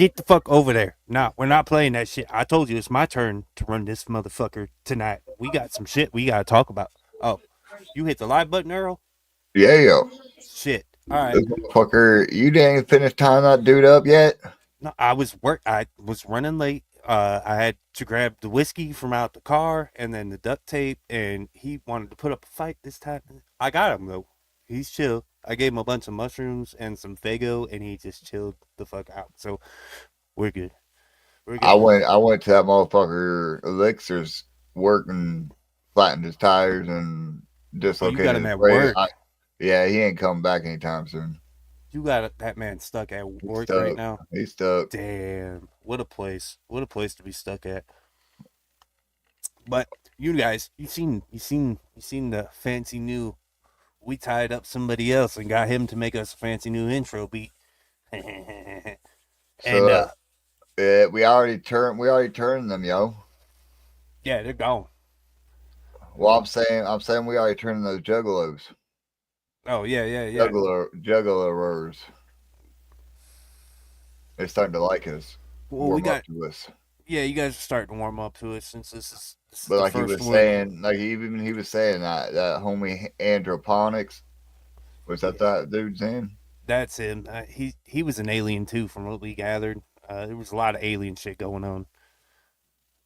Get the fuck over there. Nah, we're not playing that shit. I told you it's my turn to run this motherfucker tonight. We got some shit we gotta talk about. Oh, you hit the live button, Earl? Yeah, yo. Shit. All right. This motherfucker, you didn't finish tying that dude up yet? No, I was running late. I had to grab the whiskey from out the car and then the duct tape, and he wanted to put up a fight this time. I got him though. He's chill. I gave him a bunch of mushrooms and some Fago, and he just chilled the fuck out. So we're good. We're I good. went I went to that motherfucker Elixir's work and flattened his tires and Oh, you got dislocated him his at brake. work. Yeah, he ain't coming back anytime soon. You got that man stuck at He's work right stuck. now. He's stuck. Damn, what a place! What a place to be stuck at. But you guys, you seen the fancy new. We tied up somebody else and got him to make us a fancy new intro beat. and So yeah, we already turned them, yo. yeah, they're gone. Well, I'm saying we already turned those juggalos. Oh yeah. Juggalos. They're starting to like us, Well, we warm up got to us. yeah. You guys are starting to warm up to it since this is But the like he first was one. saying, he was saying that homie Androponics was Yeah, that dude's name? that's him. He was an alien too, from what we gathered. There was a lot of alien shit going on.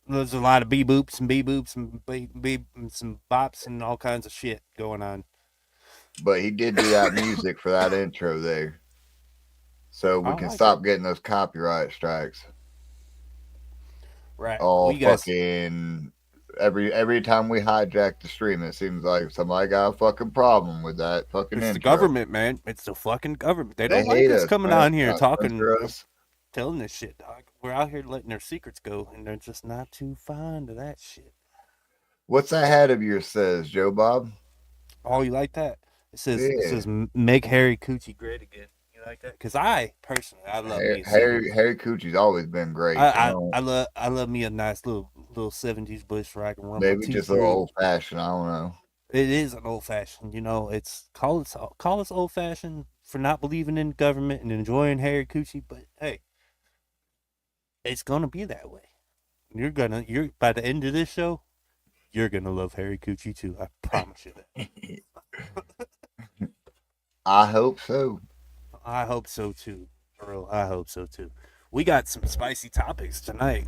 There's a lot of bee boops and beep and some bops and all kinds of shit going on. But he did do that music for that intro there, so we I can like it. stop getting those copyright strikes. Right. All Well, you guys, fucking every time we hijack the stream, it seems like somebody got a fucking problem with that fucking it's the intro. government, man. It's the fucking government. They They don't like hate us us, coming man. on here Trying to talking, censor us. telling this shit, dog. We're out here letting their secrets go, and they're just not too fond of that shit. What's that hat of yours says, Joe Bob? Oh, you like that? It Yeah. says make Harry Coochie great again. You like that? Because I personally, I love me a '70s. Harry Coochie's always been great. I love me a nice little '70s bush where I can run my Maybe teeth just a little through. old fashioned. I don't know. It is an old fashioned, you know. It's call us old fashioned for not believing in government and enjoying Harry Coochie, but hey, it's gonna be that way. You're by the end of this show, you're gonna love Harry Coochie too. I promise you that. I hope so. I hope so too, Earl. I hope so too. We got some spicy topics tonight.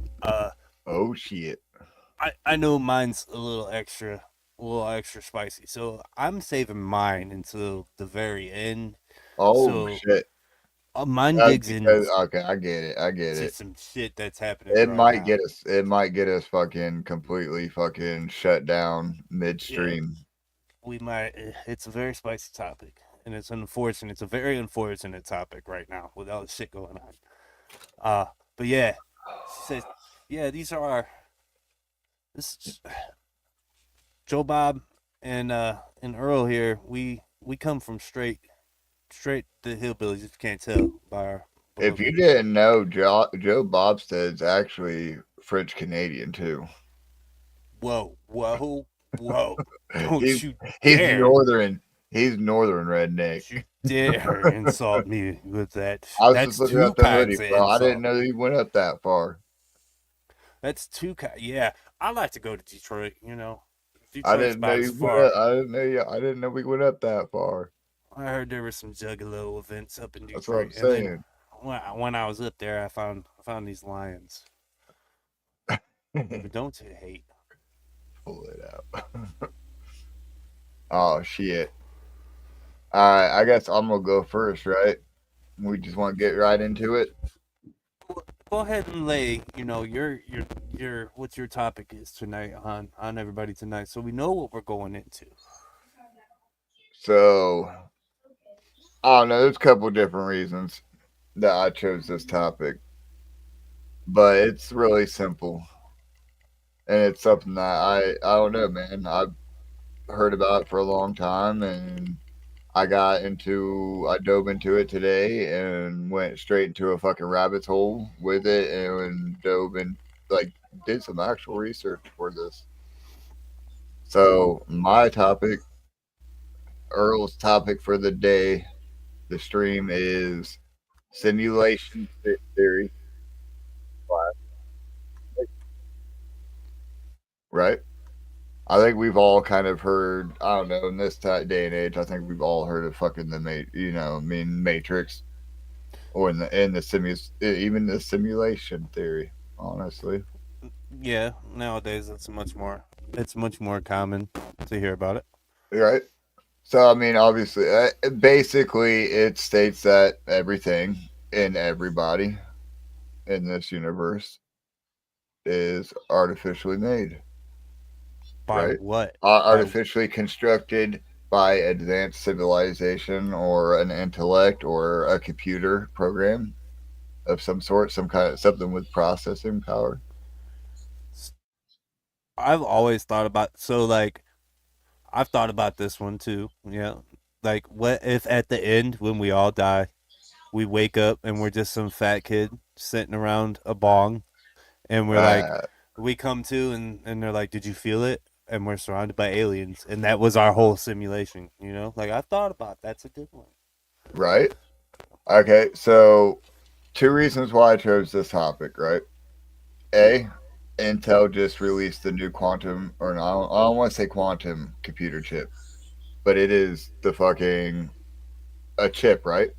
Oh shit. I know mine's a little extra spicy, so I'm saving mine until the very end. Oh So shit. mine digs in Okay, I get it. I get to it. some shit that's happening right now. It might get us fucking completely fucking shut down Yeah, midstream. we might. It's a very spicy topic, and it's unfortunate. It's a very unfortunate topic right now with all the shit going on. Uh, but yeah, she says, yeah, these are our. This is Joe Bob and Earl here. We come from straight the hillbillies. If you can't tell by our If you beloved. didn't know, Joe Bobstead's actually French Canadian too. Whoa! Don't he's you he's dare! northern. He's northern redneck. Don't you dare insult me with that. I was just That's looking two at the hoodie, kinds of bro. I didn't insult. know he went up that far. That's two kinds. Yeah, I like to go to Detroit. You know, I Detroit's didn't know about as you went up. far. I didn't know we went up that far. I heard there were some Juggalo events up in That's what I'm Detroit, and then saying. when I was up there, I found these lions. But don't you hate? Pull it out. Oh shit. All right, I guess I'm gonna go first, right? We just want to get right into it. Go ahead and lay, you know, your what your topic is tonight on everybody tonight, so we know what we're going into. So I don't know. There's a couple different reasons that I chose this topic, but it's really simple, and it's something that I don't know, man. I've heard about it for a long time, and I dove into it today and went straight into a fucking rabbit's hole with it, and dove in, like, did some actual research for this. So my topic, Earl's topic for the day, the stream is simulation theory. right? I think we've all kind of heard. I don't know. In this day and age, I think we've all heard of fucking Matrix, or even the simulation theory. Honestly, Yeah, nowadays it's much more common to hear about it. right? So I mean, obviously, basically, it states that everything and everybody in this universe is artificially made, By right? what? By Artificially constructed by advanced civilization or an intellect or a computer program of some sort, some kind of something with processing power. I've always thought about so like I've thought about this one too. Yeah. Like what if at the end when we all die, we wake up and we're just some fat kid sitting around a bong and we're like Uh, we come to and they're like, "Did you feel it?" And we're surrounded by aliens and that was our whole simulation, you know? Like I've thought about that's a good one. right? Okay, so two reasons why I chose this topic, right? A, Intel just released the new quantum, or no, I don't want to say quantum computer chip, but it is the fucking a chip, right?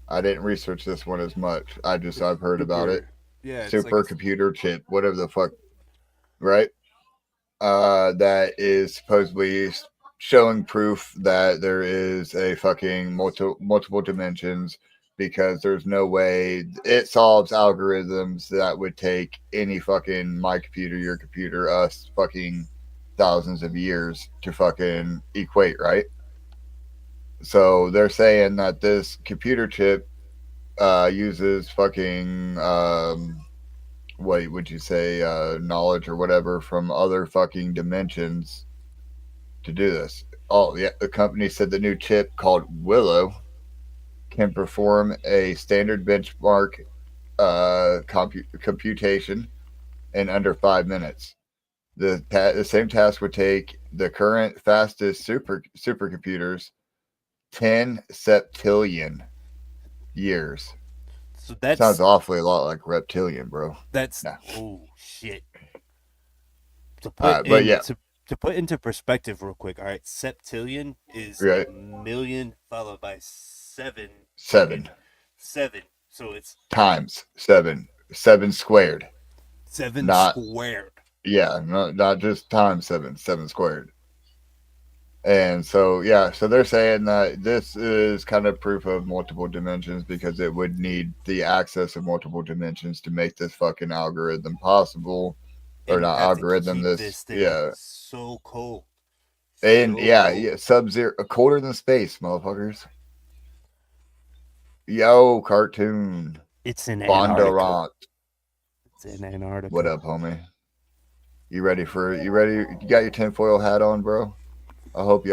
I didn't research this one as much. I've heard about it. Super. Yeah, it's like Supercomputer chip, whatever the fuck, right? That is supposedly showing proof that there is a fucking multiple dimensions, because there's no way it solves algorithms that would take any fucking my computer, your computer, us fucking thousands of years to fucking equate, right? So they're saying that this computer chip uses fucking what would you say, knowledge or whatever from other fucking dimensions to do this. Oh, yeah. The company said the new chip called Willow can perform a standard benchmark computation in under 5 minutes. The same task would take the current fastest supercomputers 10 septillion years. so Sounds awfully a lot like reptilian, bro. that's Nah. oh shit. To All put right, but in yeah, to put into perspective real quick, all right, septillion is a right. million followed by seven Seven seven. So it's times seven, seven squared. seven Not squared. Yeah, not just times seven, seven squared. And so, yeah, so they're saying that this is kind of proof of multiple dimensions, because it would need the access of multiple dimensions to make this fucking algorithm possible. Or And you not have to algorithm, keep this, this thing yeah. so cold. And So yeah, cold. yeah, Sub Zero, colder than space, motherfuckers. Yo, cartoon. It's in Antarctica. Bondurant. It's in What Antarctica. up, homie? You ready for it? You ready? You got your tinfoil hat on, bro? I hope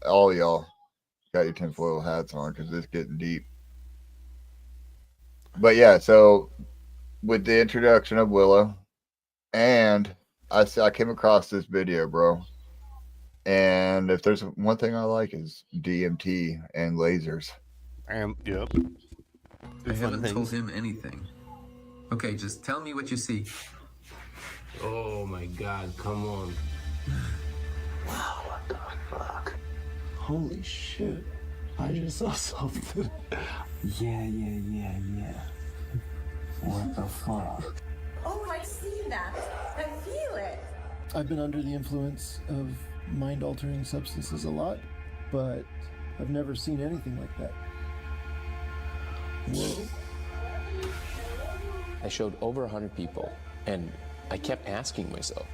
all y'all, got your tinfoil hats on, because it's getting deep. But yeah, so with the introduction of Willow, and I came across this video, bro. And if there's one thing I like is DMT and lasers. Yep. I Fun haven't told things. him anything. Okay, just tell me what you see. Oh my god, come on. What the fuck? Holy shit. I just saw something. Yeah. What the fuck? Oh, I see that. I feel it. I've been under the influence of mind altering substances a lot, but I've never seen anything like that. Whoa. I showed over 100 people, and I kept asking myself,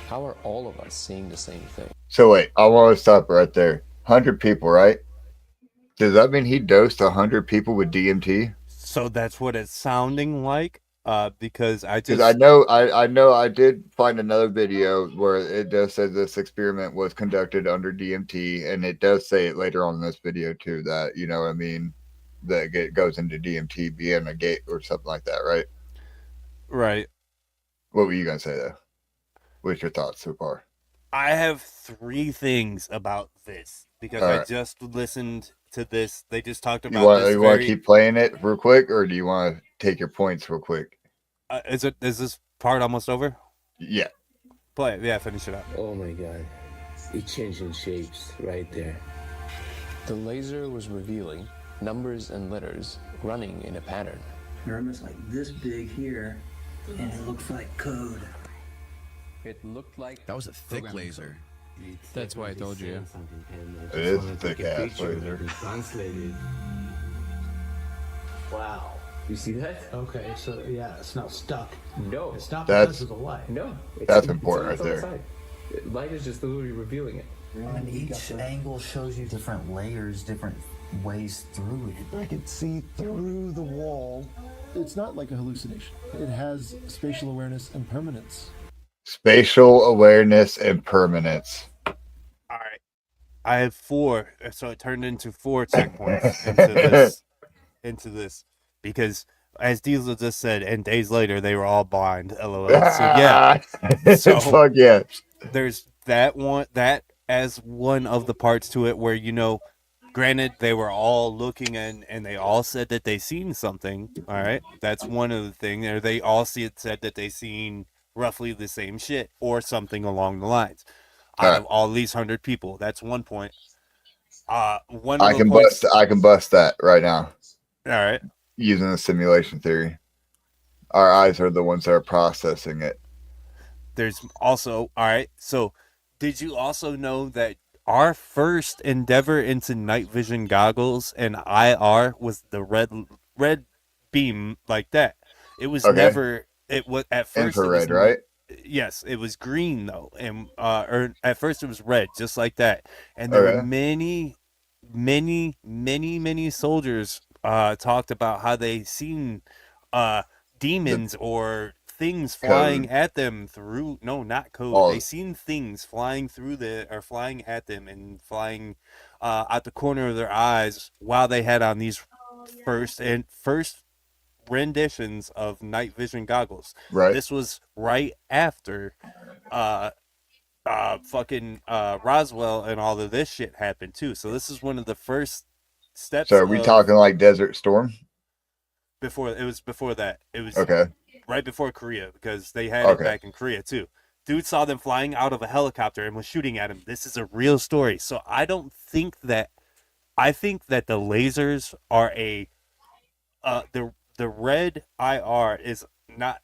how are all of us seeing the same thing? So wait, I want to stop right there. 100 people, right? Does that mean he dosed 100 people with DMT? So that's what it's sounding like. Because Because I did find another video where it does say this experiment was conducted under DMT, and it does say it later on in this video too, that, you know what I mean, that it goes into DMT being a gate or something like that, right? right. What were you gonna say though? What's your thoughts so far? I have three things about this because All I right. just listened to this. They just talked You about want this you want to very. keep playing it real quick, or do you want to take your points real quick? Is this part almost over? Yeah. Play it. Yeah, finish it up. Oh my god. It changing shapes right there. The laser was revealing numbers and letters running in a pattern. They're almost like this big here, and it looks like code. It looked like That was a thick laser. That's why I told you. It is a thick ass laser. Translated. Wow. You see that? Okay, so yeah, it's not stuck. No. It's not That's- because of the light. No. That's important it's right on the there. side. Light is just literally revealing it. And each angle shows you different layers, different ways through it. I could see through the wall. It's not like a hallucination. It has spatial awareness and permanence. Spatial awareness and permanence. All right. I have 4, so it turned into 4 checkpoints into this because, as Diesel just said, and days later they were all blind. LOL. So yeah, So- Fuck yeah. there's that one, that as one of the parts to it where, granted they were all looking and they all said that they seen something. All right, that's one of the things. Or they all said that they seen roughly the same shit or something along the lines. Out of all these 100 people, that's one point. One of I the can points. bust that right now All right. using the simulation theory. Our eyes are the ones that are processing it. There's also, all right, so did you also know that our first endeavor into night vision goggles and IR was the red beam like that? It was Okay. never, it was at first Infrared, it was, right? Yes, it was green though, and or at first it was red, just like that. And there were many soldiers talked about how they seen demons or things flying at them through. No, not code. They seen things flying flying at them and flying out the corner of their eyes while they had on these first renditions of night vision goggles. Right. This was right after fucking Roswell and all of this shit happened too. So this is one of the first steps. So are we talking like Desert Storm? Before that. It was Okay. right before Korea, because they had it back in Korea too. Dude saw them flying out of a helicopter and was shooting at him. This is a real story. So I think that the lasers are the red IR is not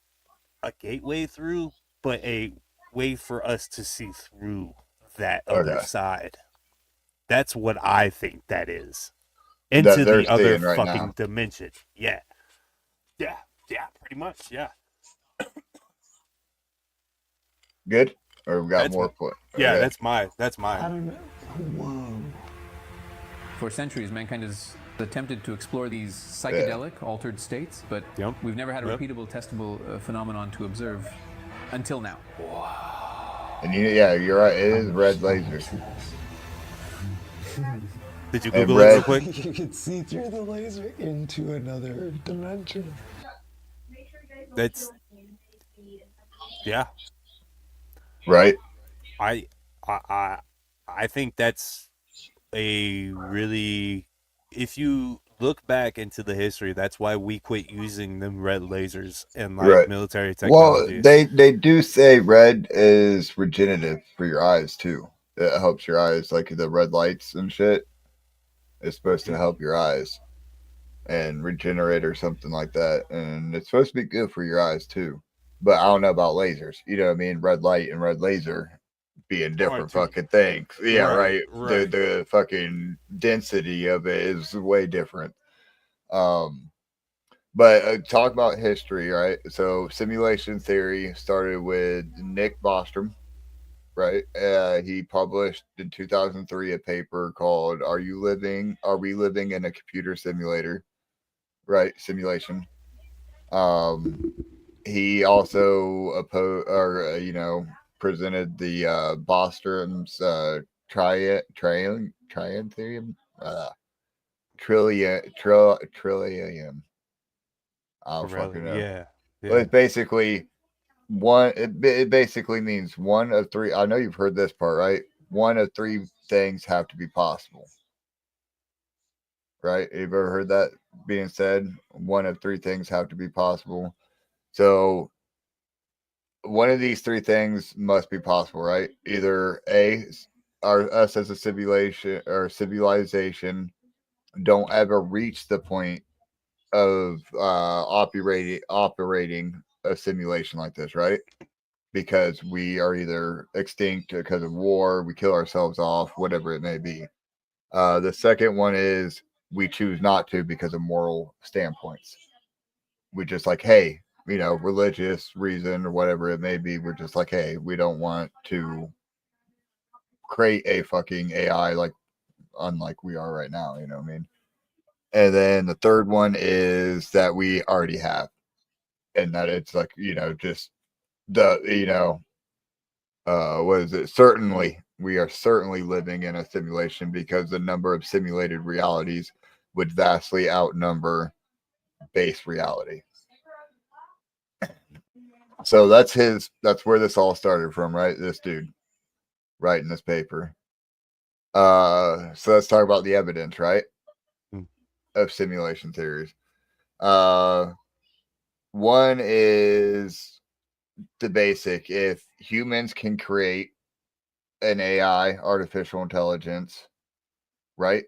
a gateway through, but a way for us to see through that other side. That's what I think that is. Into the other right fucking now. dimension. Yeah. Yeah, pretty much, yeah. Good? Or we got That's more my- point? Yeah, Okay. that's I mine. don't know. Whoa. For centuries, mankind has attempted to explore these psychedelic, altered states, but we've never had a repeatable, testable phenomenon to observe until now. And you're right. It is red lasers. Did you And Google it real quick? You can see through the laser into another dimension. That's yeah. Right. I think that's a really, if you look back into the history, that's why we quit using them red lasers and like military technologies. Well, they do say red is regenerative for your eyes too. It helps your eyes, like the red lights and shit. It's supposed to help your eyes and regenerate or something like that, and it's supposed to be good for your eyes too. But I don't know about lasers. You know what I mean? Red light and red laser being different fucking things. Yeah, right. The fucking density of it is way different. But talk about history, right? So simulation theory started with Nick Bostrom, right? He published in 2003 a paper called "Are We Living in a Computer Simulator?" Right, simulation. He also presented the Bostrom's trillium trillium. I'll fucking know. Yeah. But it's basically one. It basically means one of three. I know you've heard this part, right? One of three things have to be possible. Right? You've ever heard that being said? One of three things have to be possible. So one of these three things must be possible, right? Either A, us as a civilization don't ever reach the point of operating a simulation like this, right? Because we are either extinct because of war, we kill ourselves off, whatever it may be. The second one is we choose not to because of moral standpoints. We just like, hey, religious reason or whatever it may be. We're just like, hey, we don't want to create a fucking AI unlike we are right now. You know what I mean? And then the third one is that we already have, and that it's like, just the, what is it? Certainly, we are certainly living in a simulation because the number of simulated realities would vastly outnumber base reality. So that's where this all started from, right? This dude writing this paper. So let's talk about the evidence, right? Of simulation theories. One is the basic. If humans can create an AI, artificial intelligence, right?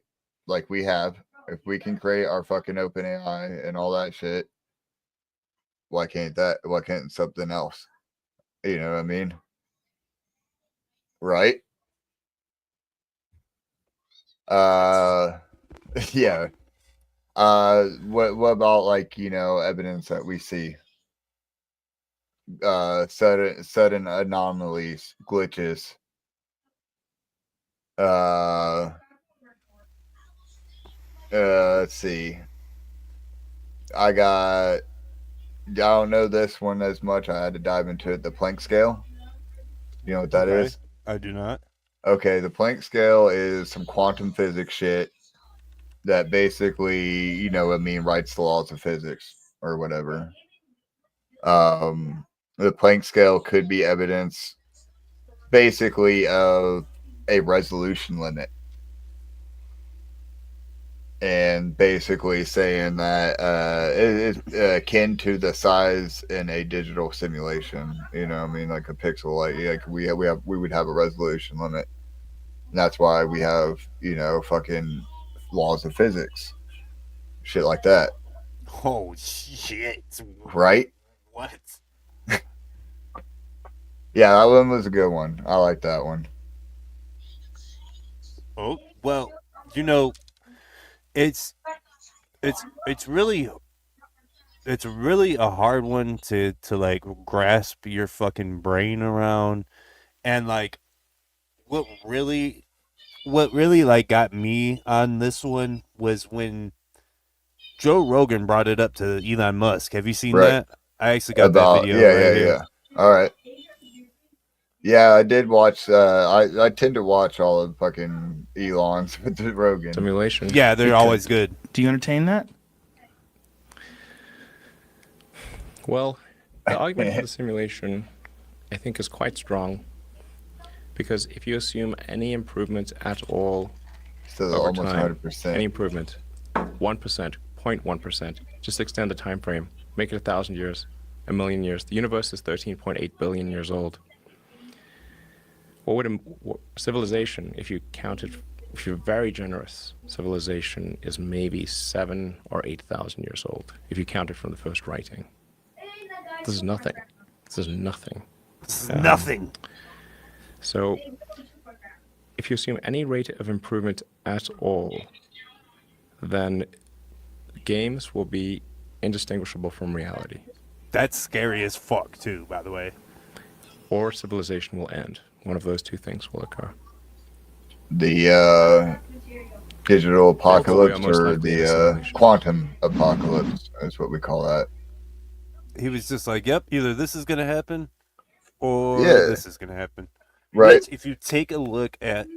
Like we have, if we can create our fucking open AI and all that shit, why can't something else? You know what I mean? Right? Yeah. What about evidence that we see? Sudden anomalies, glitches. Let's see. I don't know this one as much. I had to dive into it. The Planck scale. You know what that is? I do not. Okay, the Planck scale is some quantum physics shit that basically, writes the laws of physics or whatever. The Planck scale could be evidence basically of a resolution limit. And basically saying that it is akin to the size in a digital simulation. You know what I mean? Like a pixel, like we would have a resolution limit. And that's why we have, fucking laws of physics. Shit like that. Oh shit. Right? What? Yeah, that one was a good one. I like that one. Oh, well, it's really a hard one to like grasp your fucking brain around. And like what really like got me on this one was when Joe Rogan brought it up to Elon Musk. Have you seen that? I actually got that video right here. Yeah. All right. Yeah, I did watch. I tend to watch all of fucking Elon's with the Rogan simulation. Yeah, they're always good. Do you entertain that? Well, the argument for the simulation, I think, is quite strong, because if you assume any improvement at all over almost time, 100%. any improvement, 1%, 0.1%, just extend the time frame, make it 1,000 years, 1,000,000 years. The universe is 13.8 billion years old. What would civilization, if you're very generous, civilization is maybe 7,000 or 8,000 years old, if you count it from the first writing. This is nothing. This is nothing. This is nothing. So, if you assume any rate of improvement at all, then games will be indistinguishable from reality. That's scary as fuck, too, by the way. Or civilization will end. One of those two things will occur. The digital apocalypse or the quantum apocalypse is what we call that. He was just like, yep, either this is going to happen or this is going to happen. Right. Which, if you take a look at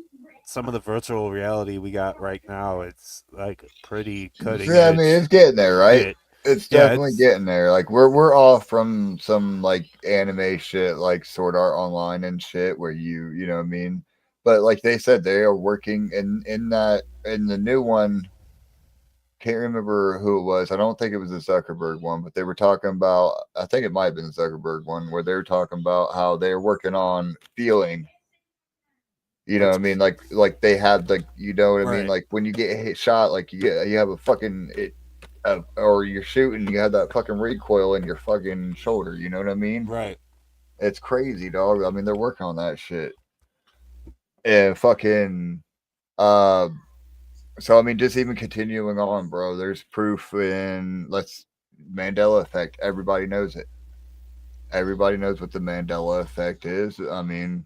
some of the virtual reality we got right now, it's like pretty cutting edge. I mean, it's getting there, right? shit. It's definitely getting there. Like we're off from some like anime shit, like Sword Art Online and shit, where you know what I mean. But like they said, they are working in the new one. can't remember who it was. I don't think it was the Zuckerberg one, but they were talking about. I think it might have been the Zuckerberg one where they were talking about how they're working on feeling. You know what I mean? Like they had like you know what I mean? Right. Like when you get hit shot, like you have a fucking or you're shooting, you have that fucking recoil in your fucking shoulder. You know what I mean? Right. It's crazy, dog. I mean, they're working on that shit. And fucking uh so I mean just even continuing on, bro, there's proof in let's Mandela effect. Everybody knows it. Everybody knows what the Mandela effect is. I mean,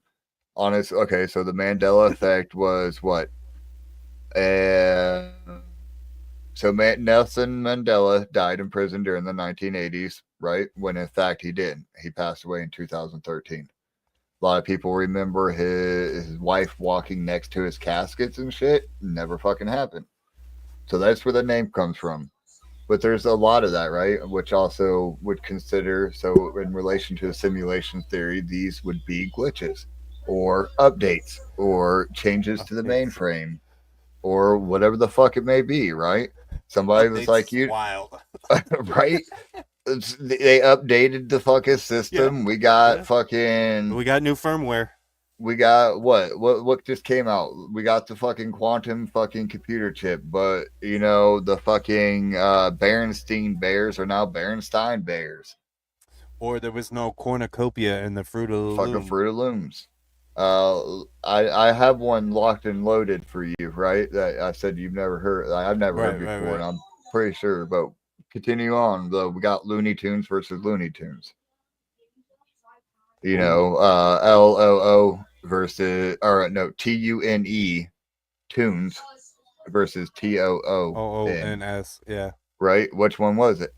honest okay, so the Mandela effect was what? Uh so Nelson Mandela died in prison during the 1980s, right? When in fact he didn't. He passed away in 2013. A lot of people remember his wife walking next to his caskets and shit. Never fucking happened. So that's where the name comes from. But there's a lot of that, right? Which also would consider, so in relation to the simulation theory, these would be glitches or updates or changes to the mainframe or whatever the fuck it may be, right? Somebody was like, you, wild. right? They updated the fucking system. We got fucking. We got new firmware. We got what just came out? We got the fucking quantum fucking computer chip, but you know the fucking Berenstein Bears are now Berenstein Bears. Or there was no cornucopia in the Fruit of the fucking Loom. Fruit of Looms. I have one locked and loaded for you, right? That I said you've never heard. I've never heard before, and I'm pretty sure. But continue on. Though we got Looney Tunes versus Looney Tunes. You know, LOO versus or no TUNE Tunes versus TOONS. Yeah. Right? Which one was it?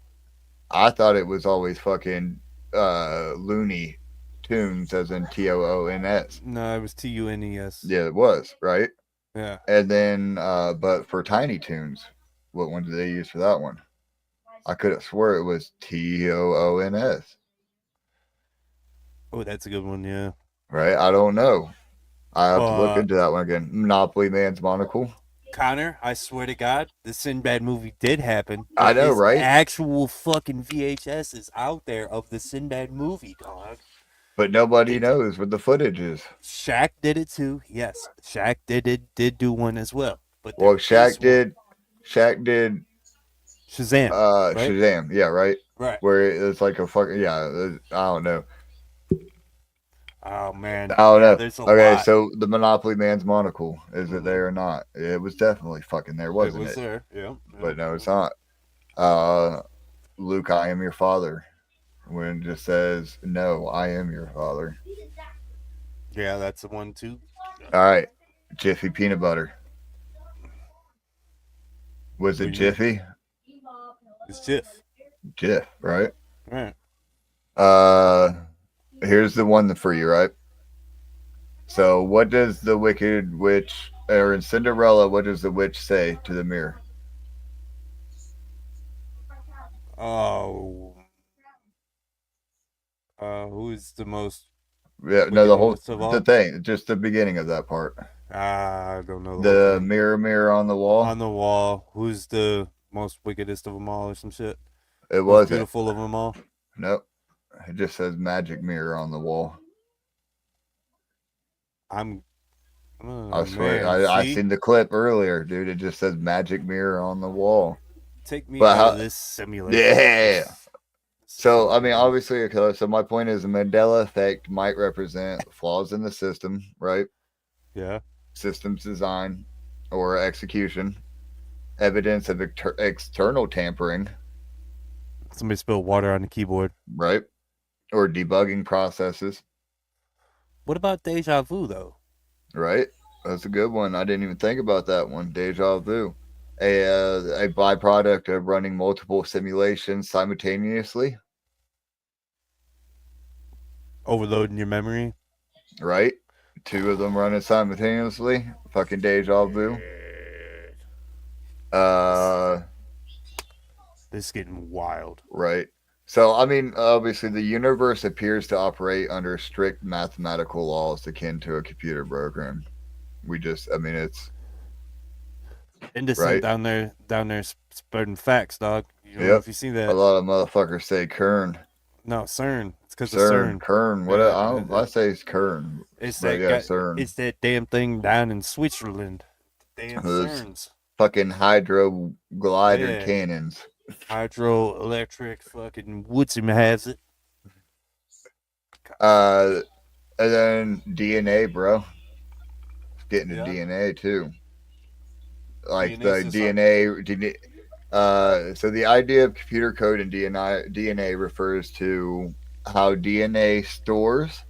I thought it was always fucking Looney Tunes as in TOONS. No, it was TUNES. Yeah, it was, right? Yeah. And then but for Tiny Toons, what one did they use for that one? I could have swore it was TOONS. Oh, that's a good one, yeah. Right? I don't know. I have to look into that one again. Monopoly Man's Monocle. Connor, I swear to God, the Sinbad movie did happen. I know, right? Actual fucking VHS is out there of the Sinbad movie, dog. But nobody knows what the footage is. Shaq did it too. Yes, Shaq did do one as well. But well, Shaq did Shazam. Right? Shazam, yeah, right. Right. Where it's like a fucking I don't know. Oh man, I don't know. Okay, lot. So the Monopoly Man's Monocle, is it there or not? It was definitely fucking there, wasn't it? It was there, yeah. But no, it's not. Luke, I am your father. When it just says, no, I am your father. Yeah, that's the one too. All right, Jiffy peanut butter. Was it Jiffy? It's Jif. Jif, right? Right. Here's the one for you, right? So, what does the Wicked Witch, or in Cinderella, what does the witch say to the mirror? Oh. Who's the most? Yeah, no, the thing, just the beginning of that part. I don't know. The mirror, mirror on the wall. On the wall. Who's the most wickedest of them all, or some shit? It wasn't beautiful of them all. Nope. It just says magic mirror on the wall. I swear, I seen the clip earlier, dude. It just says magic mirror on the wall. Take me out of this simulation. Yeah. So, I mean, obviously, so my point is the Mandela effect might represent flaws in the system, right? Yeah. Systems design or execution, evidence of external tampering. Somebody spilled water on the keyboard. Right. Or debugging processes. What about deja vu, though? Right. That's a good one. I didn't even think about that one. Deja vu. A byproduct of running multiple simulations simultaneously. Overloading your memory. Right. Two of them running simultaneously. Fucking deja vu. This is getting wild. Right. So, I mean, obviously, the universe appears to operate under strict mathematical laws akin to a computer program. It's Indocent right? down there spreading facts, dog. You don't know Yep. if you see A that. lot of motherfuckers say Kern. No, CERN. It's because of CERN. CERN. Kern. What? Yeah, I say it's Kern. it's But that yeah, guy. CERN. It's that damn thing down in Switzerland. Damn Those CERNs. fucking hydro glider Yeah, cannons. hydroelectric fucking Woodson has it. And then DNA, bro. It's getting to Yeah, DNA too. Like DNA the system. DNA. So the idea of computer code in DNA refers to how DNA stores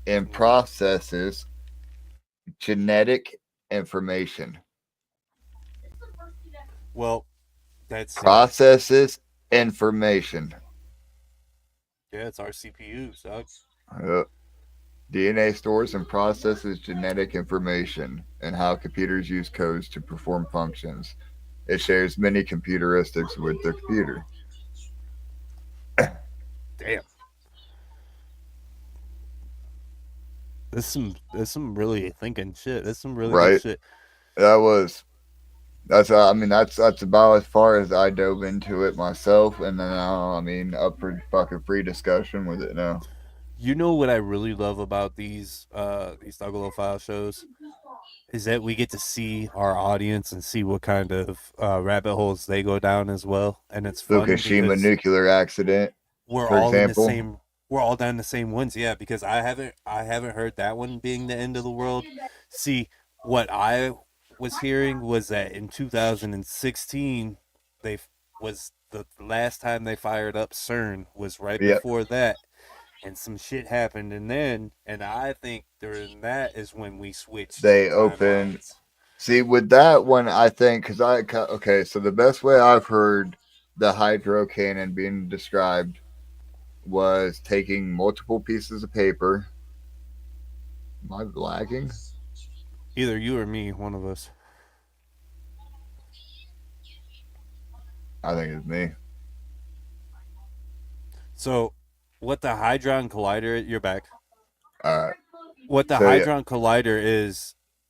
and processes genetic information. Well, that's Processes information. yeah, it's our CPUs, dog. Uh, DNA stores and processes genetic information and how computers use codes to perform functions. It shares many computeristics with the computer. Damn, there's some really thinking shit. There's some really good Right? shit. That was I mean that's about as far as I dove into it myself, and then now I mean up for fucking free discussion with it now. You know what I really love about these Thuggalo File shows is that we get to see our audience and see what kind of rabbit holes they go down as well, and it's fun Fukushima because nuclear accident, we're for all in the example. same we're all down the same ones. Yeah, because I haven't heard that one being the end of the world. See, what I was hearing was that in 2016 they was the last time they fired up CERN was right Yep. before that, and some shit happened, and I think during that is when we switched They opened. timelines. See, with that one, I think because okay, so the best way I've heard the hydro cannon being described was taking multiple pieces of paper. Am I lagging? Either you or me, one of us. I think it's me. So, what the Hadron Collider? You're back. All right. What the So yeah, Hadron Collider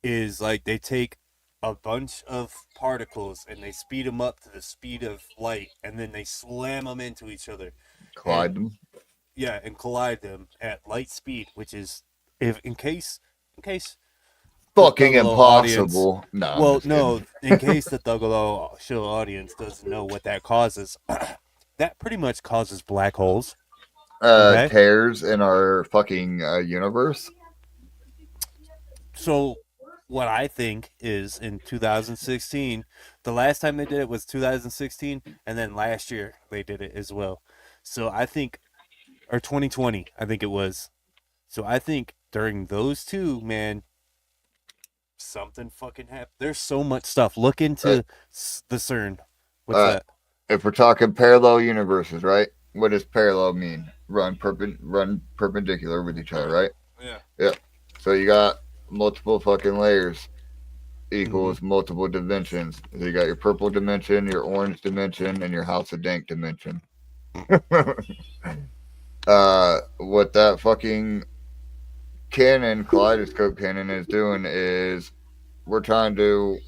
is like they take a bunch of particles and they speed them up to the speed of light, and then they slam them into each other, collide and them. yeah, and collide them at light speed, which is if in case the Fucking Thuggalo audience. impossible. No, I'm Well, just no, kidding. in case the Thuggalo show audience doesn't know what that causes, that pretty much causes black holes. Okay, Tears in our fucking universe. so what I think is in 2016, the last time they did it was 2016, and then last year they did it as well. So I think, or 2020, I think it was. So I think during those two, man, something fucking happened. There's so much stuff. Look Uh, into the CERN. What's uh, that? if we're talking parallel universes, right? What does parallel mean? Run perpendicular with each other, right? Yeah. Yep. So you got multiple fucking layers Mm-hmm. equals multiple dimensions. So you got your purple dimension, your orange dimension, and your House of Dank dimension. What that fucking cannon, kaleidoscope cannon, is doing is we're trying to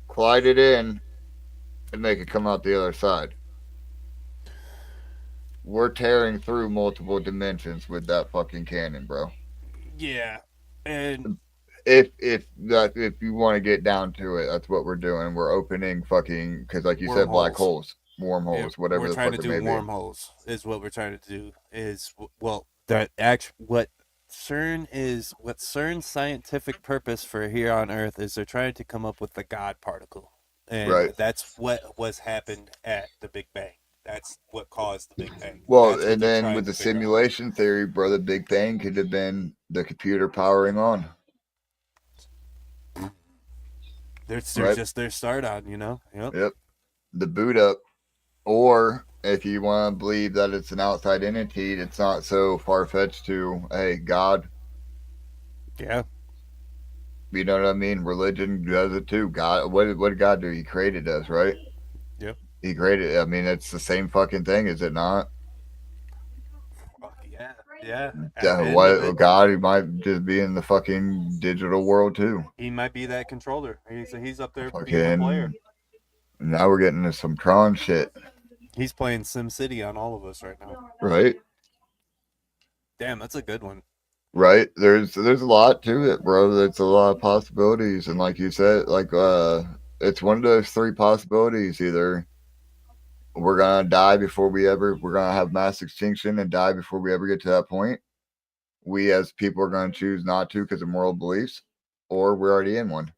collide it in and make it come out the other side. We're tearing through multiple dimensions with that fucking cannon, bro. Yeah, and If you want to get down to it, that's what we're doing. We're opening fucking because, like you said, black wormholes. holes, Yeah, wormholes, whatever we're the trying fuck to it do may be. wormholes. Is what we're trying to do. Is well, that act what CERN is. What CERN's scientific purpose for here on Earth is they're trying to come up with the God particle, and Right. that's what was happened at the Big Bang. That's what caused the Big Bang. Well, That's what and they're then trying with to the figure out. simulation theory, bro, the Big Bang could have been the computer powering on, They're right? just their start on, you know. Yep. Yep. The boot up, or if you want to believe that it's an outside entity, it's not so far fetched to, hey, God. Yeah. You know what I mean? Religion does it too. God, what did God do? He created us, right? Yep. He created. I mean, it's the same fucking thing, is it not? Fuck Yeah. At the end of What it, God, he might just be in the fucking digital world too. he might be that controller. He's up there being the player. Fucking. Now we're getting into some Tron shit. He's playing SimCity on all of us right now. Right. Damn, that's a good one. Right. There's a lot to it, bro. There's a lot of possibilities, and like you said, it's one of those three possibilities. Either we're gonna die before we're gonna have mass extinction and die before we ever get to that point. We as people are gonna choose not to because of moral beliefs, or we're already in one.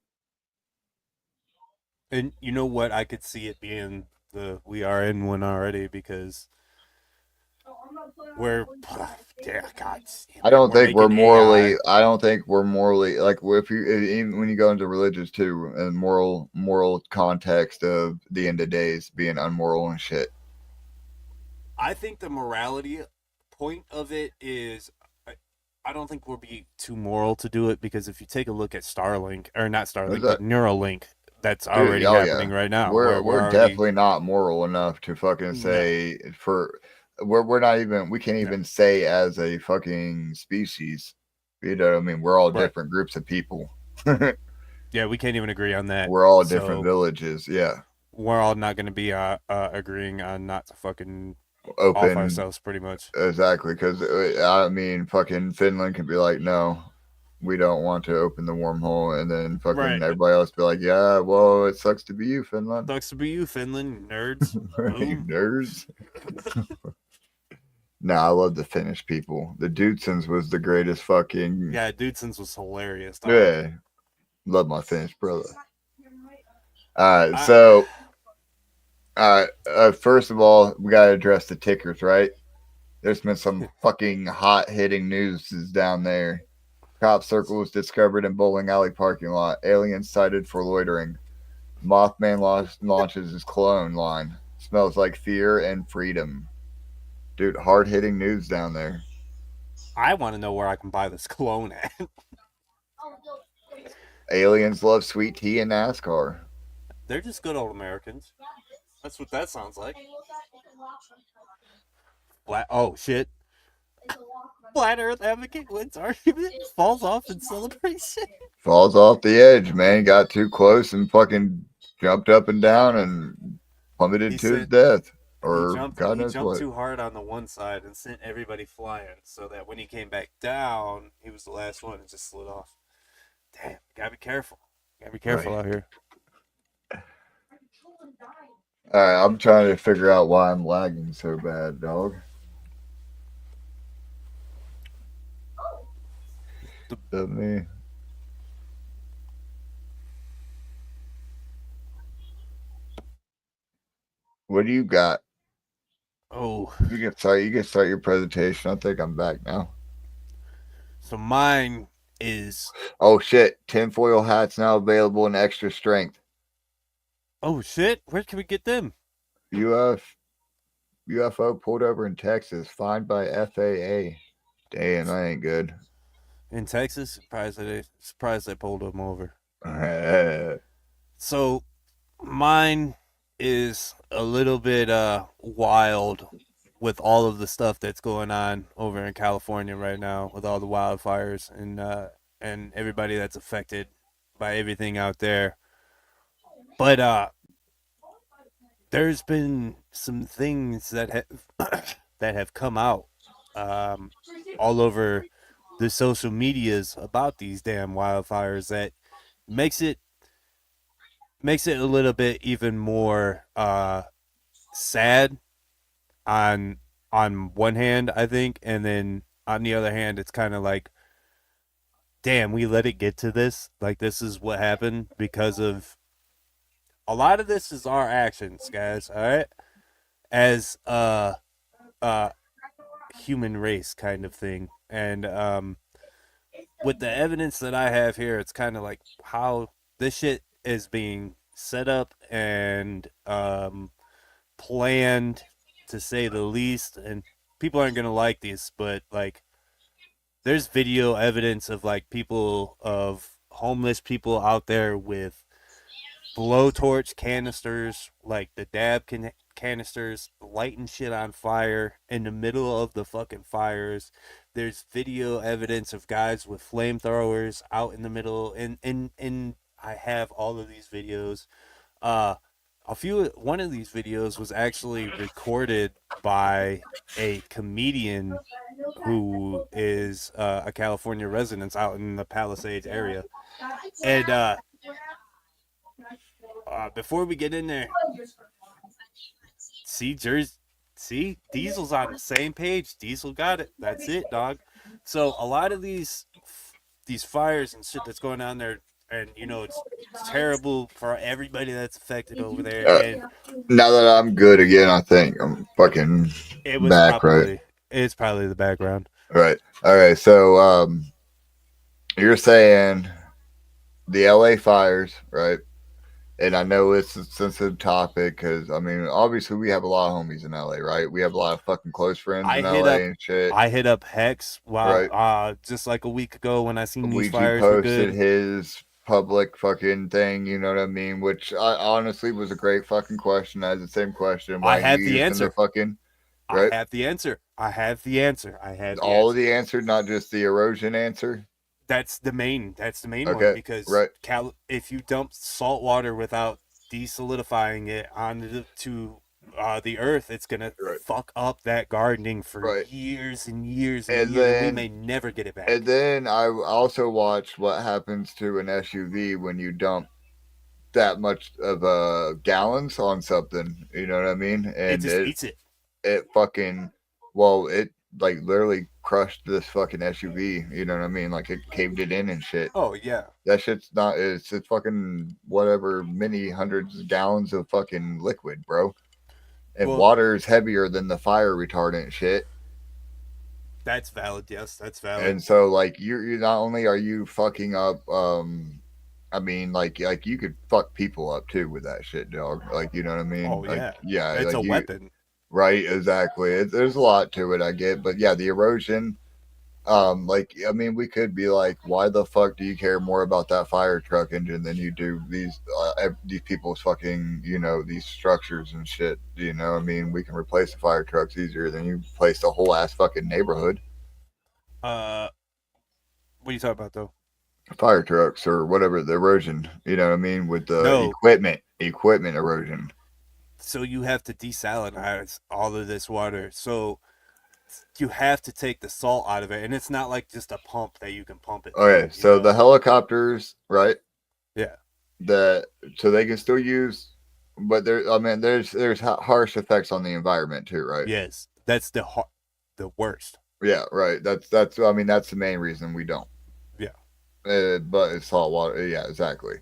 And you know what? I could see it being we are in one already because we're yeah, God. I don't think we're making morally. AI. I don't think we're morally like if you even when you go into religious too and moral context of the end of days being unmoral and shit. I think the morality point of it is I don't think we'll be too moral to do it because if you take a look at Starlink or not Starlink but Neuralink, that's already happening right now. We're already, definitely not moral enough to fucking say we're not even we can't even say as a fucking species. You know what I mean? We're all different groups of people. Yeah, we can't even agree on that. We're all different villages. Yeah. We're all not going to be agreeing on not to fucking open off ourselves pretty much. Exactly, because I mean, fucking Finland can be like, no, we don't want to open the wormhole, and then fucking everybody else be like, yeah, well, it sucks to be you, Finland. Sucks to be you, Finland, nerds. Nerds. Nah, I love the Finnish people. The Dudesons was the greatest fucking. Yeah, Dudesons was hilarious. Dog. Yeah, love my Finnish brother. All right, so. First of all, we gotta address the tickers, right? There's been some fucking hot-hitting news down there. Cop circles discovered in bowling alley parking lot. Alien sighted for loitering. Mothman launches his cologne line. Smells like fear and freedom. Dude, hard-hitting news down there. I want to know where I can buy this cologne at. Aliens love sweet tea and NASCAR. They're just good old Americans. That's what that sounds like. Oh, shit. Flat Earth advocate wins argument, falls off in celebration. Falls off the edge, man. Got too close and fucking jumped up and down and plummeted to his death. Or God knows what. He jumped too hard on the one side and sent everybody flying so that when he came back down, he was the last one and just slid off. Damn, gotta be careful. Gotta be careful out here. All right, I'm trying to figure out why I'm lagging so bad, dog. Me. What do you got? Oh, you can start your presentation. I think I'm back now. So mine is. Oh shit! Tinfoil hats now available in extra strength. Oh shit! Where can we get them? UFO pulled over in Texas, fined by FAA. Damn, that ain't good. In Texas, surprised they pulled them over. So, mine is a little bit wild with all of the stuff that's going on over in California right now with all the wildfires and everybody that's affected by everything out there. But there's been some things that have come out all over the social medias about these damn wildfires that makes it a little bit even more sad on one hand, I think, and then on the other hand it's kind of like, damn, we let it get to this. Like, this is what happened because of a lot of this is our actions, guys, all right? As human race kind of thing. And with the evidence that I have here, it's kind of like how this shit is being set up and planned, to say the least. And people aren't gonna like this, but like, there's video evidence of like homeless people out there with blowtorch canisters, like the dab canisters, lighting shit on fire in the middle of the fucking fires. There's video evidence of guys with flamethrowers out in the middle, and I have all of these videos. One of these videos was actually recorded by a comedian who is a California resident out in the Palisades area. And before we get in there, see, Diesel's on the same page. Diesel got it. That's it, dog. So a lot of these fires and shit that's going on there, and it's terrible for everybody that's affected over there. And now that I'm good again, I think I'm fucking back, right? It's probably the background. Right. Okay. So you're saying the LA fires, right? And I know it's a sensitive topic because, I mean, obviously we have a lot of homies in LA, right? We have a lot of fucking close friends in LA and shit. I hit up Hex just like a week ago when I seen these fires posted were good. His public fucking thing, you know what I mean? Which honestly was a great fucking question. I had the same question. I have the answer. Right? I have the answer. All of the answer, not just the erosion answer. That's the main one, because if you dump salt water without desolidifying it onto the earth, it's gonna fuck up that gardening for years and years and years. And we may never get it back. And then I also watched what happens to an SUV when you dump that much of gallons on something. You know what I mean? And it just eats it. It fucking it like literally crushed this fucking SUV, you know what I mean? Like it caved it in and shit. Oh yeah. That shit's not it's fucking whatever many hundreds of gallons of fucking liquid, bro. And water is heavier than the fire retardant shit. That's valid, yes, that's valid. And so like you're not only are you fucking up I mean like you could fuck people up too with that shit, dog. Like you know what I mean? Oh like, yeah. It's like a weapon. Right, exactly. There's a lot to it, I get, but yeah, the erosion. Like I mean, we could be like, why the fuck do you care more about that fire truck engine than you do these people's fucking these structures and shit? You know, I mean, we can replace the fire trucks easier than you replace the whole ass fucking neighborhood. What are you talking about though? Fire trucks or whatever, the erosion. You know what I mean, with the equipment erosion. So you have to desalinize all of this water. So you have to take the salt out of it, and it's not like just a pump that you can pump it. Okay, so the helicopters, right? Yeah. So they can still use, but there's harsh effects on the environment too, right? Yes, that's the worst. Yeah, right. That's I mean that's the main reason we don't. Yeah. But it's salt water. Yeah, exactly.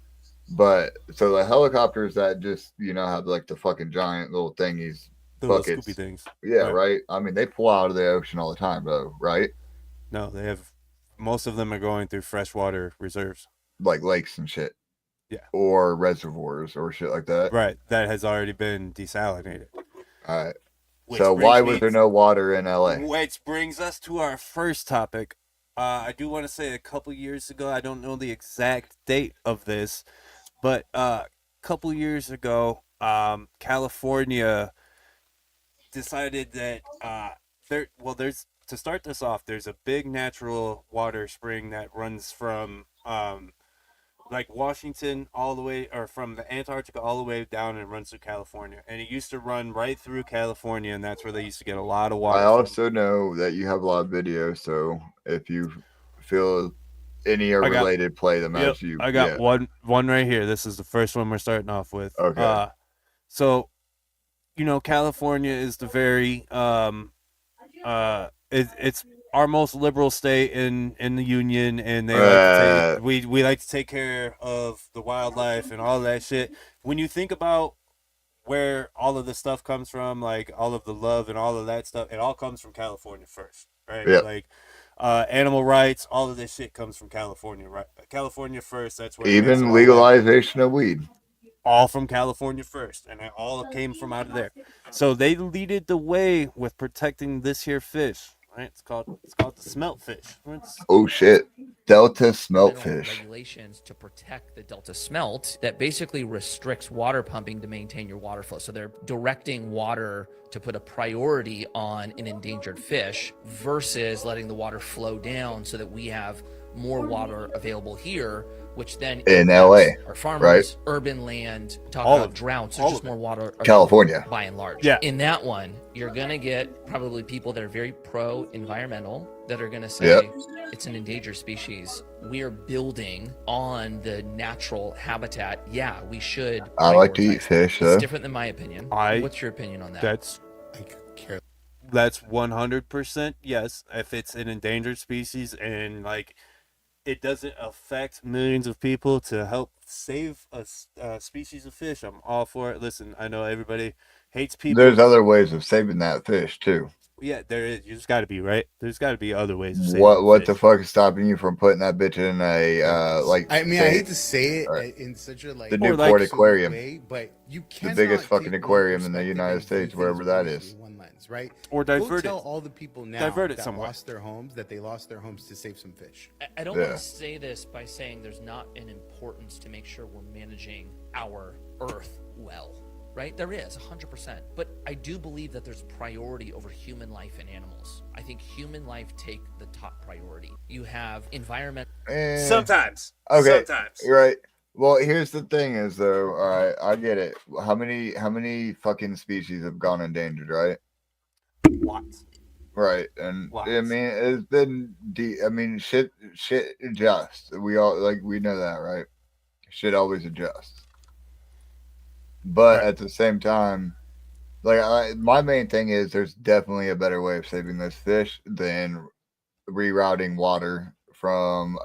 But so the helicopters that just have like the fucking giant little thingies, the buckets, little Scoopy things. Yeah, right. I mean they pull out of the ocean all the time, though, right? No, they have. Most of them are going through freshwater reserves, like lakes and shit. Yeah. Or reservoirs or shit like that. Right. That has already been desalinated. All right. So why was there no water in LA? Which brings us to our first topic. I do want to say a couple years ago, I don't know the exact date of this, but a couple years ago, California decided that there's to start this off, there's a big natural water spring that runs from like Washington all the way, or from the Antarctica all the way down, and runs through California. And it used to run right through California, and that's where they used to get a lot of water. I also know that you have a lot of videos, so if you feel any are related, play them as you. I got one right here. This is the first one we're starting off with. Okay. So, California is the very it's our most liberal state in the union, and they we like to take care of the wildlife and all that shit. When you think about where all of the stuff comes from, like all of the love and all of that stuff, it all comes from California first, right? Yeah. Like animal rights, all of this shit comes from California, right? California first. That's where even legalization of weed. All from California first, and it all came from out of there. So they leaded the way with protecting this here fish. right? It's called the smelt fish. Oh shit, Delta smeltfish. Regulations to protect the Delta smelt that basically restricts water pumping to maintain your water flow. So they're directing water to put a priority on an endangered fish versus letting the water flow down so that we have more water available here, which then in LA, our farmers, right? urban land, talk about droughts. There's just more water California, by and large. Yeah. In that one, you're gonna get probably people that are very pro-environmental that are gonna say it's an endangered species. We are building on the natural habitat. Yeah, we should. I like to eat fish, though. It's different than my opinion. What's your opinion on that? That's 100% yes. If it's an endangered species and like it doesn't affect millions of people to help save a species of fish, I'm all for it. Listen, I know everybody hates people. There's other ways of saving that fish too. Yeah, there is. You just got to be right. There's got to be other ways of saving What fish. the fuck is stopping you from putting that bitch in a like? I mean, I hate to say it in such a the Newport Aquarium, way, but you the biggest fucking aquarium in the United States, wherever that is. One lens, right? Or divert Go tell it. all the people now Divert it that somewhere. lost their homes that they lost their homes to save some fish. I don't want to say this by saying there's not an importance to make sure we're managing our Earth well. Right? There is 100%. But I do believe that there's priority over human life and animals. I think human life take the top priority. You have environment. Sometimes. Okay. Sometimes. Right. Well, here's the thing is though, all right, I get it. How many fucking species have gone endangered, right? Lots. Right. And Lots. I mean, it's been shit adjusts. We all we know that, right? Shit always adjusts. But at the same time, my main thing is there's definitely a better way of saving this fish than rerouting water from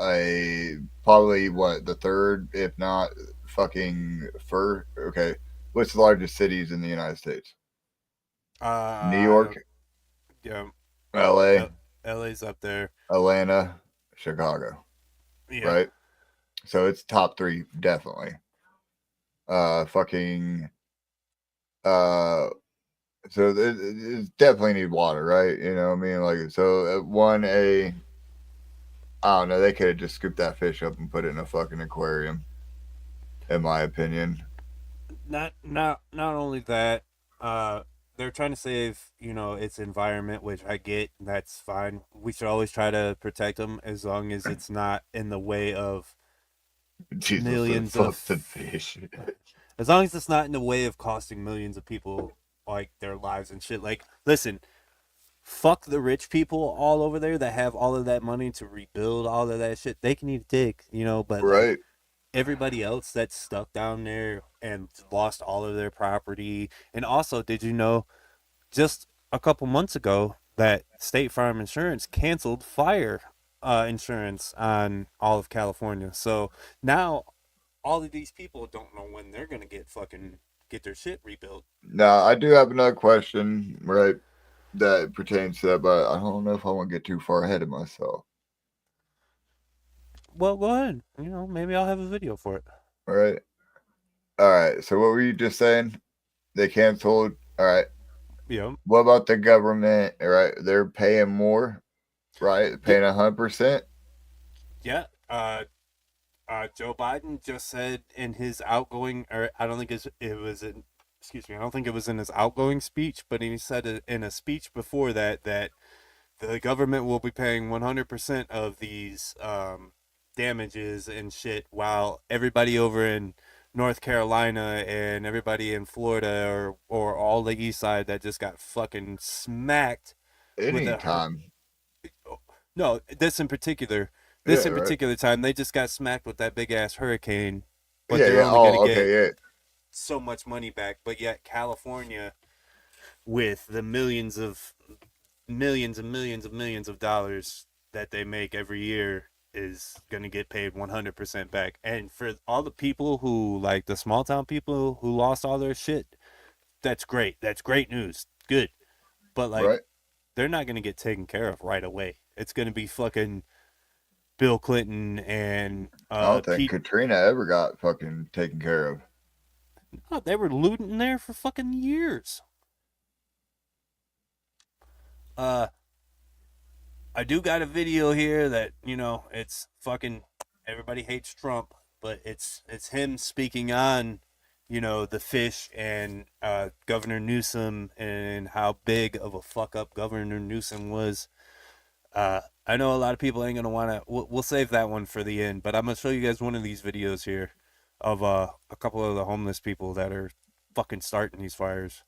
probably the third, if not fucking first. Okay, what's the largest cities in the United States? New York. Yeah. LA. LA's up there. Atlanta, Chicago. Yeah. Right. So it's top three, definitely. So it definitely need water, right? You know what I mean? I don't know, they could have just scooped that fish up and put it in a fucking aquarium, in my opinion. Not only that, they're trying to save, its environment, which I get. That's fine. We should always try to protect them as long as it's not in the way of Jesus, millions fuck of the fish. As long as it's not in the way of costing millions of people their lives and shit. Like, listen, fuck the rich people all over there that have all of that money to rebuild all of that shit. They can eat a dick, but right. Everybody else that's stuck down there and lost all of their property. And also, did you know, just a couple months ago that State Farm Insurance canceled fire insurance on all of California. So now all of these people don't know when they're gonna get their shit rebuilt. Now, I do have another question, right, that pertains to that, but I don't know if I want to get too far ahead of myself. Well, go ahead. Maybe I'll have a video for it. All right. So what were you just saying? They canceled. All right. Yeah. What about the government? All right, they're paying more, right? Paying 100%. Yeah. Joe Biden just said in his outgoing, or I don't think it was in his outgoing speech, but he said in a speech before that the government will be paying 100% of these damages and shit, while everybody over in North Carolina and everybody in Florida or all the east side that just got fucking smacked. Anytime. No, this in particular time, they just got smacked with that big ass hurricane, but they're only going to get so much money back. But yet California, with the millions and millions of dollars that they make every year, is going to get paid 100% back. And for all the people who, like the small town people who lost all their shit, that's great. That's great news. Good. But they're not going to get taken care of right away. It's going to be fucking Bill Clinton and I don't think Katrina ever got fucking taken care of. No, they were looting there for fucking years. I do got a video here that, it's fucking everybody hates Trump, but it's him speaking on, the fish and Governor Newsom and how big of a fuck up Governor Newsom was. I know a lot of people ain't gonna want to. We'll save that one for the end, but I'm gonna show you guys one of these videos here of a couple of the homeless people that are fucking starting these fires.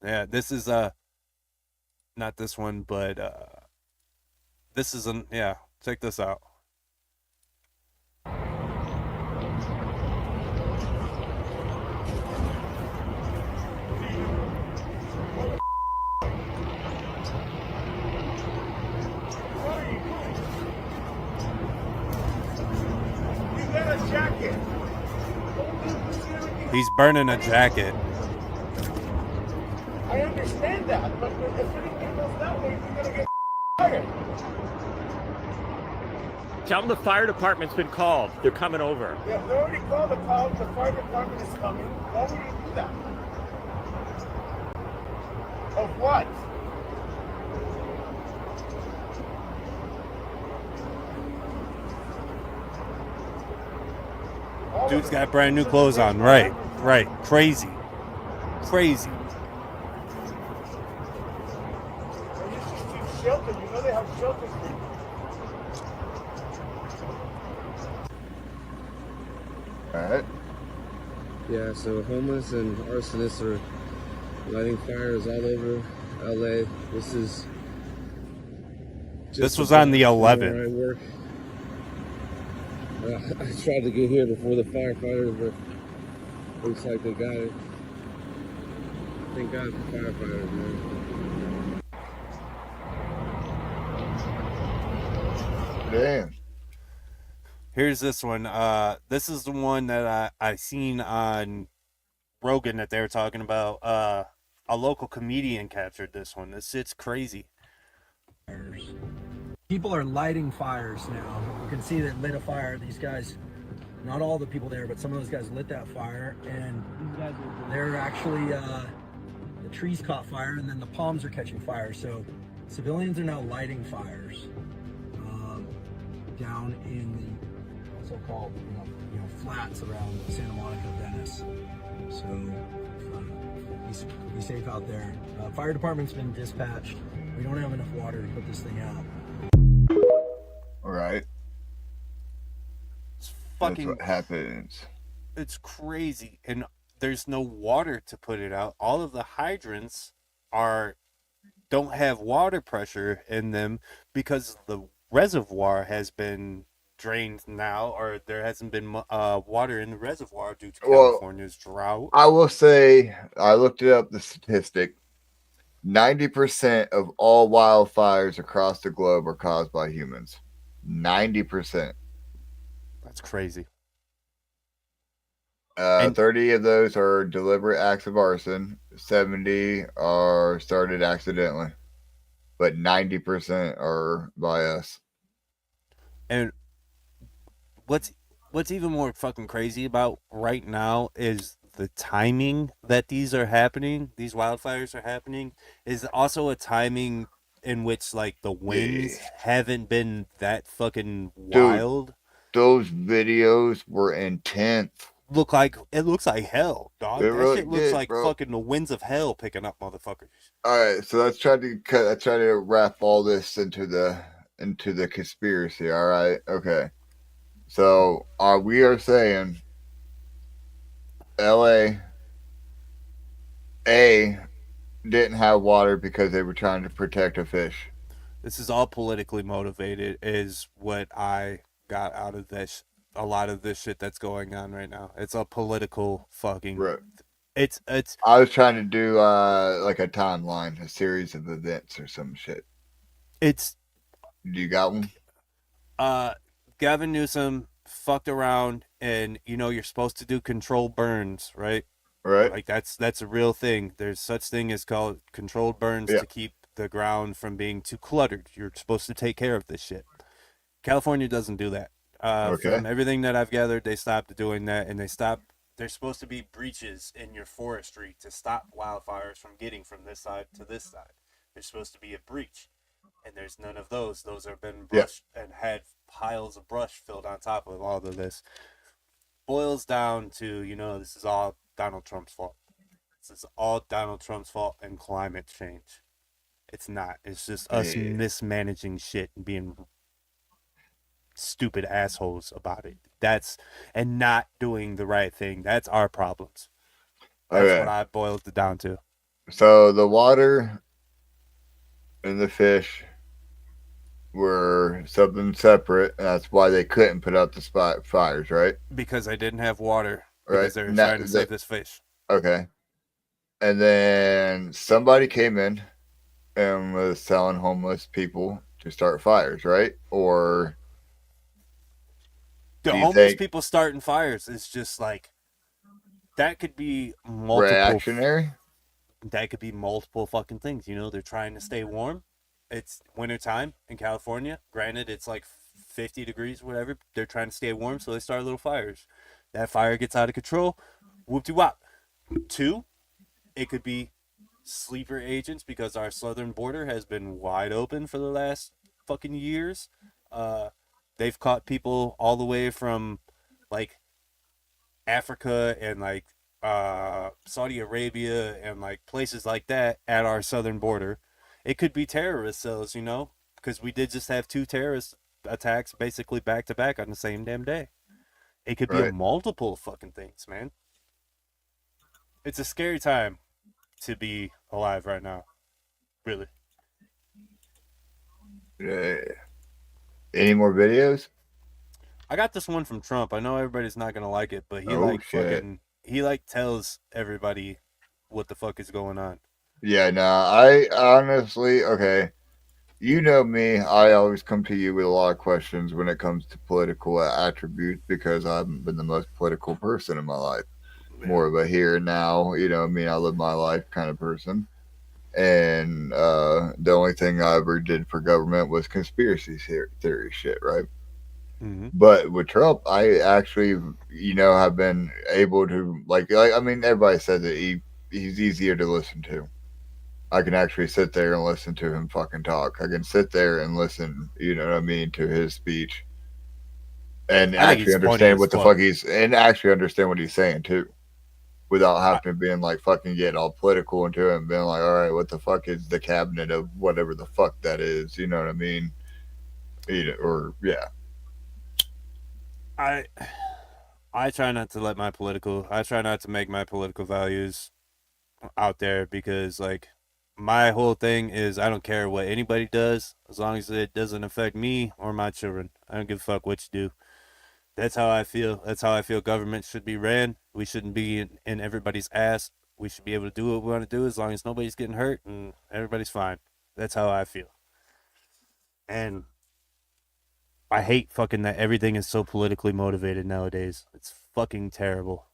Yeah, this is not this one, but this is yeah. Check this out. He's burning a jacket. I understand that, but if anything goes that way, you're gonna get fired. Tell them the fire department's been called. They're coming over. Yeah, they already called the call. The fire department is coming. Why would you do that? Of what? Dude's got brand new clothes on. Right. Crazy. Shelter. You know they have shelters. Alright. Yeah, so homeless and arsonists are lighting fires all over LA. This was on the 11th. Where I work. I tried to get here before the firefighters, but looks like they got it. Thank God for firefighters, man. Damn. Here's this one. This is the one that I seen on Rogan that they were talking about. A local comedian captured this one. This shit's crazy. People are lighting fires now. You can see that lit a fire. These guys, not all the people there, but some of those guys lit that fire, and they're actually the trees caught fire, and then the palms are catching fire. So civilians are now lighting fires down in the so-called flats around Santa Monica, Venice. So be safe out there. Fire department's been dispatched. We don't have enough water to put this thing out. All right. It's fucking That's what happens. It's crazy, and there's no water to put it out. All of the hydrants don't have water pressure in them because the reservoir has been drained now, or there hasn't been water in the reservoir due to California's drought. I will say, I looked it up, the statistic. 90% of all wildfires across the globe are caused by humans. 90%. That's crazy. 30 of those are deliberate acts of arson. 70 are started accidentally. But 90% are by us. And what's even more fucking crazy about right now is the timing that these wildfires are happening, is also a timing in which like the winds haven't been that fucking wild. Dude, those videos were intense. It looks like hell, dog. It That really shit looks did, like bro. fucking the winds of hell picking up motherfuckers. All right, so let's try to wrap all this into the conspiracy. All right, okay. So we are saying LA didn't have water because they were trying to protect a fish. This is all politically motivated, is what I got out of this. A lot of this shit that's going on right now. It's a political fucking. Right. It's. I was trying to do like a timeline, a series of events or some shit. It's. Do you got one? Gavin Newsom fucked around, and you're supposed to do controlled burns, right? Right. Like that's a real thing. There's such thing as called controlled burns to keep the ground from being too cluttered. You're supposed to take care of this shit. California doesn't do that. From everything that I've gathered, they stopped doing that, and there's supposed to be breaches in your forestry to stop wildfires from getting from this side to this side. There's supposed to be a breach. And there's none of those. Those have been brushed and had piles of brush filled on top of all of this. Boils down to, this is all Donald Trump's fault. This is all Donald Trump's fault and climate change. It's not. It's just us mismanaging shit and being stupid assholes about it. And not doing the right thing. That's our problems. That's what I boiled it down to. So the water and the fish were something separate, and that's why they couldn't put out the fires, right? Because they didn't have water. Right. Because they were trying to save this fish. Okay. And then somebody came in and was telling homeless people to start fires, right? Or the homeless people starting fires is just like, that could be multiple reactionary. That could be multiple fucking things. They're trying to stay warm. It's wintertime in California. Granted, it's like 50 degrees, whatever. They're trying to stay warm, so they start little fires. That fire gets out of control. Whoop-de-wop. 2, it could be sleeper agents because our southern border has been wide open for the last fucking years. They've caught people all the way from like Africa and like Saudi Arabia and like places like that at our southern border. It could be terrorist cells, because we did just have 2 terrorist attacks basically back to back on the same damn day. It could be multiple fucking things, man. It's a scary time to be alive right now. Really. Any more videos? I got this one from Trump. I know everybody's not gonna like it, but he tells everybody what the fuck is going on. Yeah, no, I honestly, okay. You know me, I always come to you with a lot of questions when it comes to political attributes because I haven't been the most political person in my life. More of a here and now, I live my life kind of person. And the only thing I ever did for government was conspiracy theory shit, right? Mm-hmm. But with Trump, I actually, have been able to, everybody said that he's easier to listen to. I can actually sit there and listen to him fucking talk. I can sit there and listen, to his speech, and actually understand what the fuck actually understand what he's saying too, without having to being like fucking getting all political into it and being like, all right, what the fuck is the cabinet of whatever the fuck that is? You know what I mean? I try not to make my political values out there because like my whole thing is I don't care what anybody does as long as it doesn't affect me or my children. I don't give a fuck what you do. That's how I feel. That's how I feel government should be ran. We shouldn't be in everybody's ass. We should be able to do what we want to do as long as nobody's getting hurt and everybody's fine. That's how I feel. And I hate fucking that everything is so politically motivated nowadays. It's fucking terrible.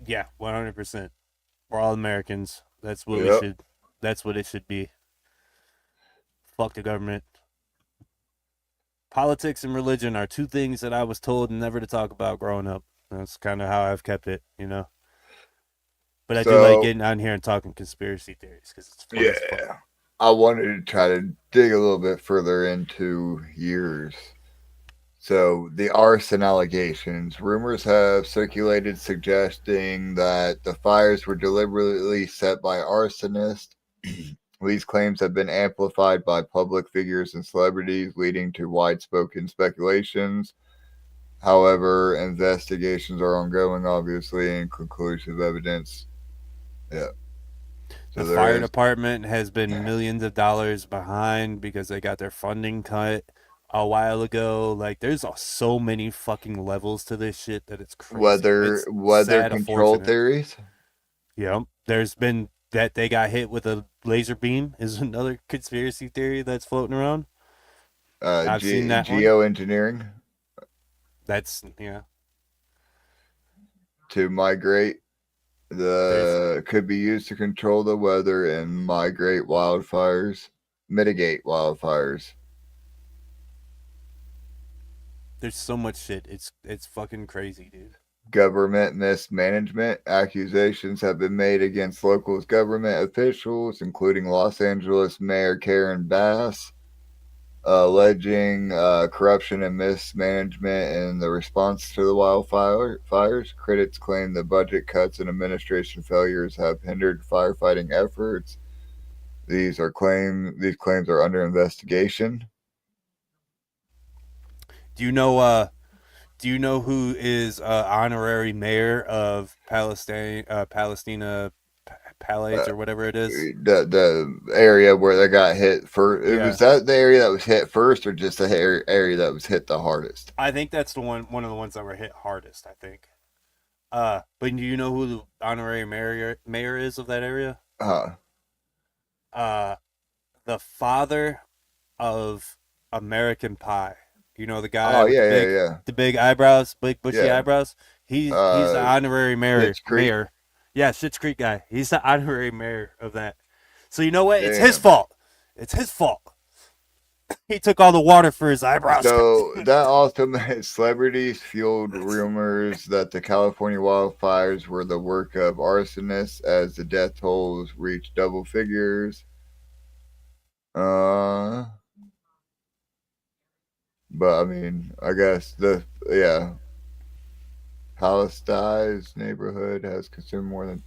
Yeah, 100%. We're all Americans. That's what we should. That's what it should be. Fuck the government. Politics and religion are 2 things that I was told never to talk about growing up. That's kind of how I've kept it, But I do like getting on here and talking conspiracy theories because it's fun as fuck. I wanted to try to dig a little bit further into yours. So the arson allegations. Rumors have circulated suggesting that the fires were deliberately set by arsonists. These claims have been amplified by public figures and celebrities, leading to widespoken speculations. However, investigations are ongoing, obviously, and conclusive evidence. Yeah. So the fire department has been millions of dollars behind because they got their funding cut a while ago. Like, there's so many fucking levels to this shit that it's crazy. Weather control theories. Yep. There's been that they got hit with a laser beam is another conspiracy theory that's floating around. I've seen that geoengineering. That's to migrate. Could be used to control the weather and mitigate wildfires. There's so much shit. It's fucking crazy, dude. government mismanagement. Accusations have been made against local government officials, including Los Angeles Mayor Karen Bass, alleging corruption and mismanagement in the response to the wildfires. Critics claim the budget cuts and administration failures have hindered firefighting efforts. These claims are under investigation. Do you know who is honorary mayor of Palestina Palace or whatever it is? The area where they got hit first. Yeah. Was that the area that was hit first, or just the area that was hit the hardest? I think that's one of the ones that were hit hardest. I think. But do you know who the honorary mayor is of that area? The father of American Pie. You know the guy with the big eyebrows, big bushy eyebrows? He's the honorary mayor. Yeah, Schitt's Creek guy. He's the honorary mayor of that. So you know what? It's his fault. It's his fault. He took all the water for his eyebrows. So that also made celebrities fueled rumors that the California wildfires were the work of arsonists as the death tolls reached double figures. But I mean, I guess Palestine's neighborhood has consumed more than,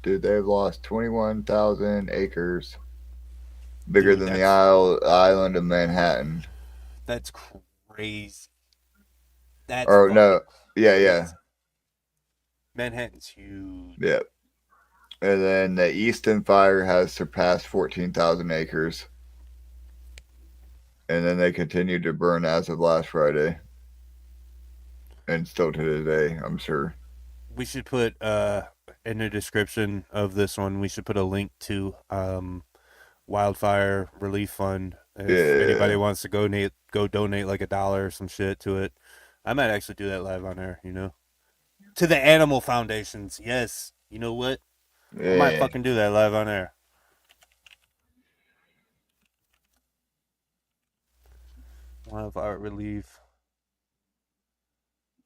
they've lost 21,000 acres, bigger than the island of Manhattan. That's crazy. Yeah. Manhattan's huge. Yep. And then the Easton fire has surpassed 14,000 acres. And then they continued to burn as of last Friday. And still to today, I'm sure. We should put in the description of this one, we should put a link to Wildfire Relief Fund. If anybody wants to go donate like $1 or some shit to it. I might actually do that live on air, To the animal foundations, yes. You know what? I might fucking do that live on air. Wildfire relief.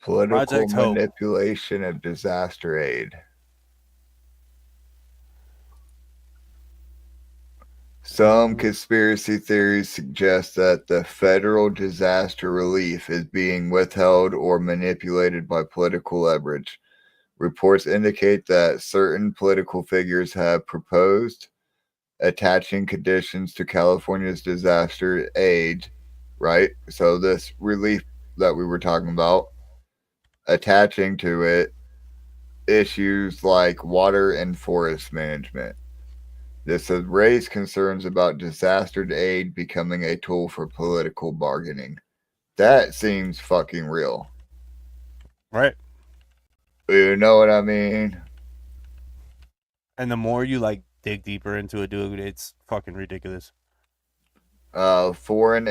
Political manipulation of disaster aid. Some conspiracy theories suggest that the federal disaster relief is being withheld or manipulated by political leverage. Reports indicate that certain political figures have proposed attaching conditions to California's disaster aid, right? So this relief that we were talking about, attaching to it issues like water and forest management. This has raised concerns about disaster aid becoming a tool for political bargaining. That seems fucking real. Right. You know what I mean? And the more you dig deeper into it, dude, it's fucking ridiculous. Foreign